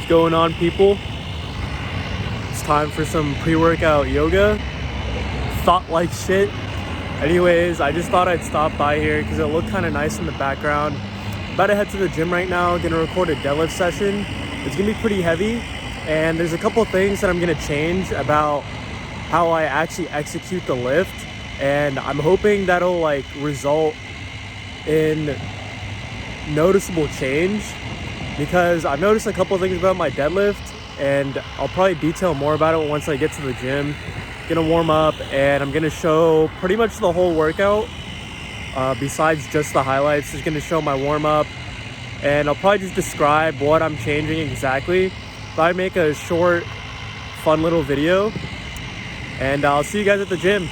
What's going on, people? It's time for some pre-workout yoga. Thought like shit. Anyways, I just thought I'd stop by here because it looked kind of nice in the background. About to head to the gym right now. Gonna record a deadlift session. It's gonna be pretty heavy, and there's a couple things that I'm gonna change about how I actually execute the lift, and I'm hoping that'll like result in noticeable change, because I've noticed a couple things about my deadlift, and I'll probably detail more about it once I get to the gym. Gonna warm up, and I'm gonna show pretty much the whole workout besides just the highlights. Just gonna show my warm up, and I'll probably just describe what I'm changing exactly. But I make a short fun little video, and I'll see you guys at the gym.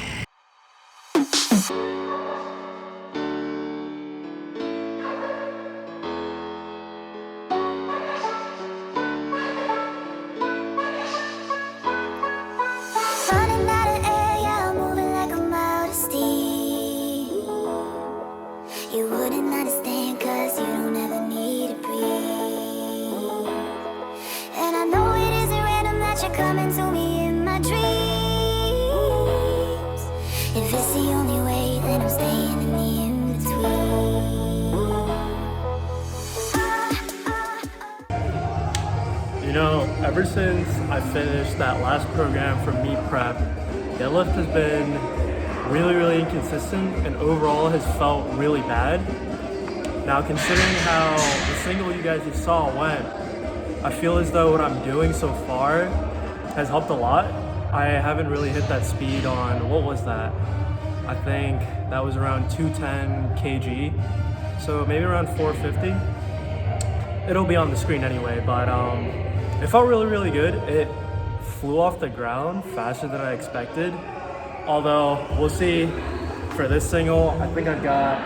You wouldn't understand, cause you don't ever need to breathe. And I know it isn't random that you're coming to me in my dreams. If it's the only way, then I'm staying in the in-between. You know, ever since I finished that last program for meet prep, deadlift has been really inconsistent, and overall has felt really bad. Now, considering how the single you guys just saw went, I feel as though what I'm doing so far has helped a lot. I haven't really hit that speed on, what was that? I think that was around 210 kg, so maybe around 450. It'll be on the screen anyway, but it felt really good. It flew off the ground faster than I expected. Although, we'll see for this single. I think I've got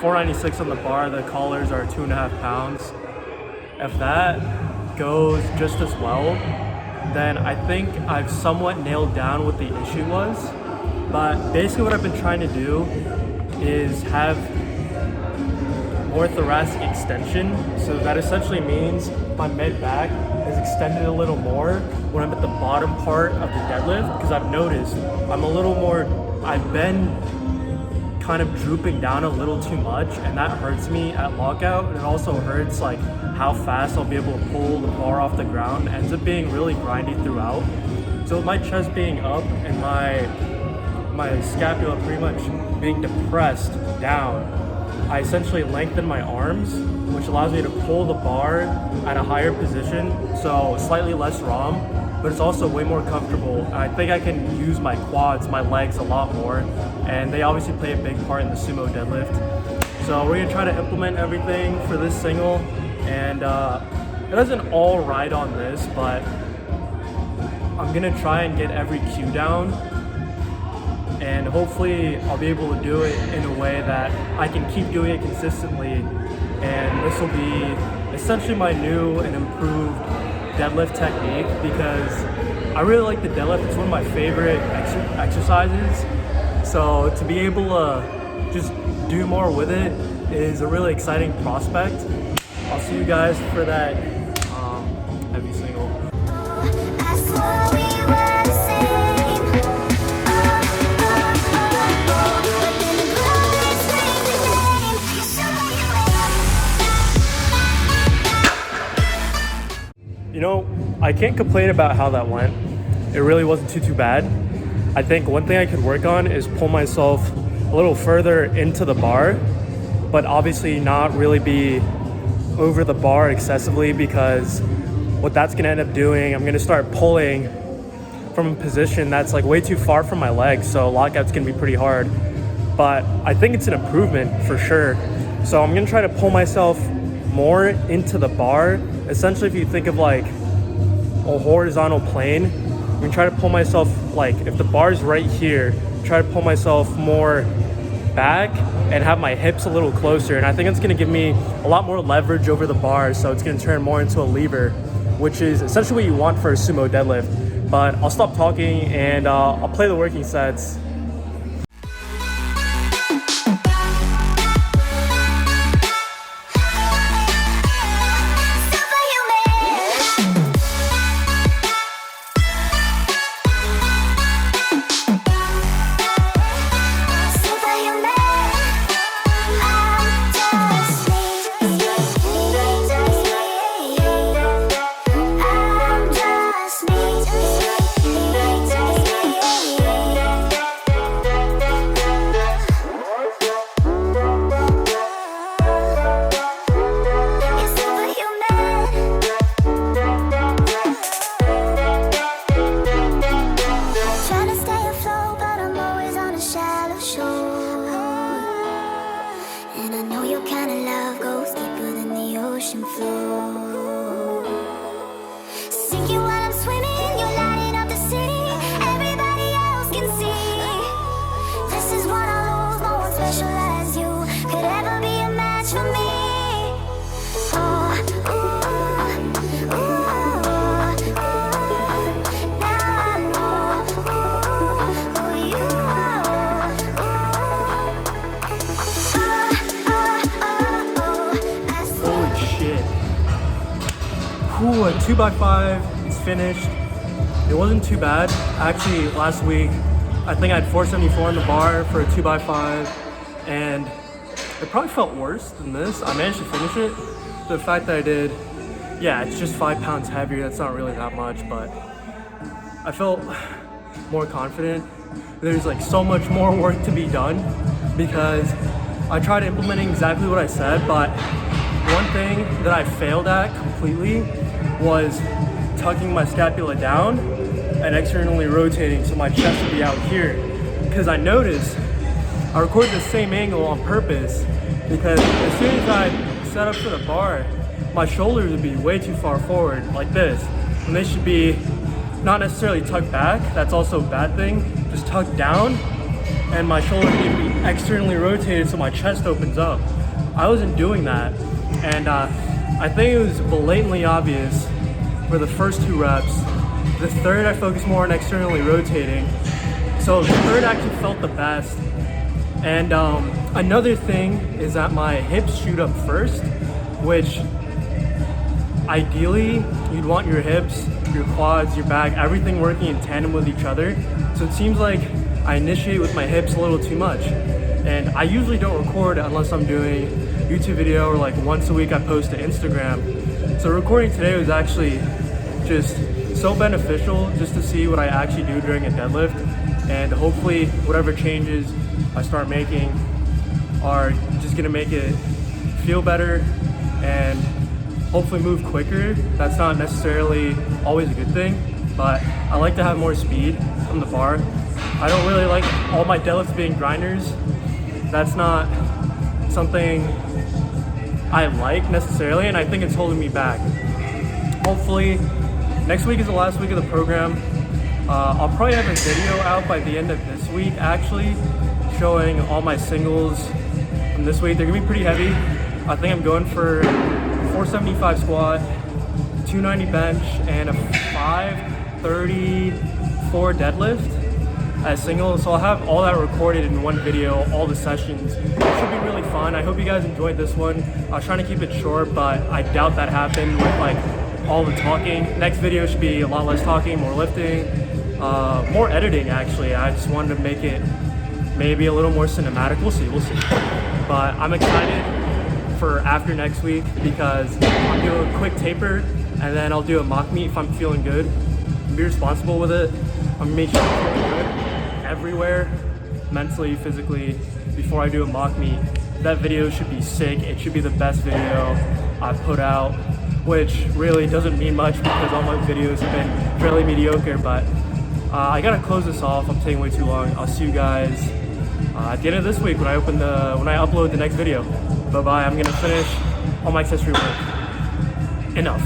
496 on the bar. The collars are 2.5 pounds. If that goes just as well, then I think I've somewhat nailed down what the issue was. But basically what I've been trying to do is have more thoracic extension. So that essentially means my mid back is extended a little more when I'm at the bottom part of the deadlift, because I've noticed I've been kind of drooping down a little too much, and that hurts me at lockout, and it also hurts like how fast I'll be able to pull the bar off the ground. It ends up being really grindy throughout. So with my chest being up and my scapula pretty much being depressed down, I essentially lengthen my arms, which allows me to pull the bar at a higher position, so slightly less ROM, but it's also way more comfortable. I think I can use my quads, my legs a lot more, and they obviously play a big part in the sumo deadlift. So we're gonna try to implement everything for this single, and it isn't all right on this, but I'm gonna try and get every cue down, and hopefully I'll be able to do it in a way that I can keep doing it consistently. And this will be essentially my new and improved deadlift technique, because I really like the deadlift. It's one of my favorite exercises. So to be able to just do more with it is a really exciting prospect. I'll see you guys for that heavy single. I swore we were the same. But then the ground screamed your name. You know, I can't complain about how that went. It really wasn't too bad. I think one thing I could work on is pull myself a little further into the bar, but obviously not really be over the bar excessively, because what that's gonna end up doing, I'm gonna start pulling from a position that's like way too far from my legs, so lockout's gonna be pretty hard. But I think it's an improvement for sure. So I'm gonna try to pull myself more into the bar. Essentially, if you think of like a horizontal plane, I'm gonna try to pull myself, like if the bar's right here, try to pull myself more back and have my hips a little closer, and I think it's gonna give me a lot more leverage over the bar, so it's gonna turn more into a lever, which is essentially what you want for a sumo deadlift. But I'll stop talking, and I'll play the working sets. Superhuman. Cool, a 2x5 is finished. It wasn't too bad. Actually, last week, I think I had 474 on the bar for a 2x5, and it probably felt worse than this. I managed to finish it. The fact that I did, yeah, it's just 5 pounds heavier. That's not really that much, but I felt more confident. There's like so much more work to be done because I tried implementing exactly what I said, but one thing that I failed at completely was tucking my scapula down and externally rotating so my chest would be out here. Because I noticed I recorded the same angle on purpose because as soon as I set up for the bar, my shoulders would be way too far forward like this. And they should be not necessarily tucked back, that's also a bad thing, just tucked down, and my shoulders need to be externally rotated so my chest opens up. I wasn't doing that, and I think it was blatantly obvious for the first 2 reps. The third I focused more on externally rotating, so the third actually felt the best. And another thing is that my hips shoot up first, which ideally you'd want your hips, your quads, your back, everything working in tandem with each other. So it seems like I initiate with my hips a little too much. And I usually don't record unless I'm doing YouTube video or like once a week I post to Instagram. So recording today was actually just so beneficial just to see what I actually do during a deadlift. And hopefully whatever changes I start making are just gonna make it feel better and hopefully move quicker. That's not necessarily always a good thing, but I like to have more speed from the bar. I don't really like all my deadlifts being grinders. That's not something I like necessarily, and I think it's holding me back. Hopefully, next week is the last week of the program. I'll probably have a video out by the end of this week, actually, showing all my singles from this week. They're gonna be pretty heavy. I think I'm going for 475 squat, 290 bench, and a 534 deadlift as singles. So I'll have all that recorded in one video, all the sessions. It should be really fun. I hope you guys enjoyed this one. I was trying to keep it short, but I doubt that happened with like all the talking. Next video should be a lot less talking, more lifting, more editing actually. I just wanted to make it maybe a little more cinematic. We'll see. But I'm excited for after next week because I'm doing a quick taper and then I'll do a mock meet if I'm feeling good. Be responsible with it. I'm gonna make sure I'm feeling good everywhere, mentally, physically, before I do a mock meet. That video should be sick. It should be the best video I've put out, which really doesn't mean much because all my videos have been fairly mediocre, but I gotta close this off. I'm taking way too long. I'll see you guys at the end of this week when I upload the next video. Bye-bye. I'm gonna finish all my accessory work. Enough.